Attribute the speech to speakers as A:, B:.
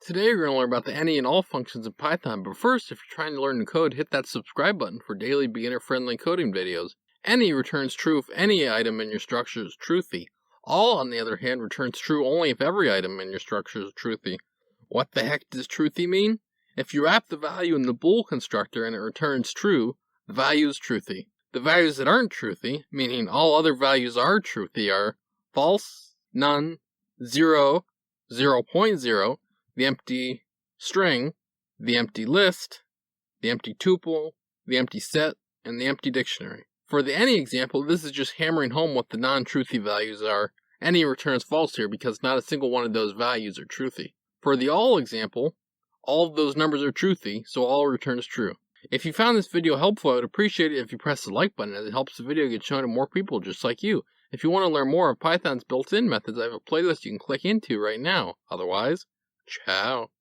A: Today we're going to learn about the any and all functions in Python, but first, if you're trying to learn to code, hit that subscribe button for daily beginner-friendly coding videos. Any returns true if any item in your structure is truthy. All, on the other hand, returns true only if every item in your structure is truthy. What the heck does truthy mean? If you wrap the value in the bool constructor and it returns true, the value is truthy. The values that aren't truthy, meaning all other values are truthy, are false, none, 0, 0.0, the empty string, the empty list, the empty tuple, the empty set, and the empty dictionary. For the any example, this is just hammering home what the non-truthy values are. Any returns false here because not a single one of those values are truthy. For the all example, all of those numbers are truthy, so all returns true. If you found this video helpful, I would appreciate it if you press the like button, as it helps the video get shown to more people just like you. If you want to learn more of Python's built-in methods, I have a playlist you can click into right now. Otherwise, ciao.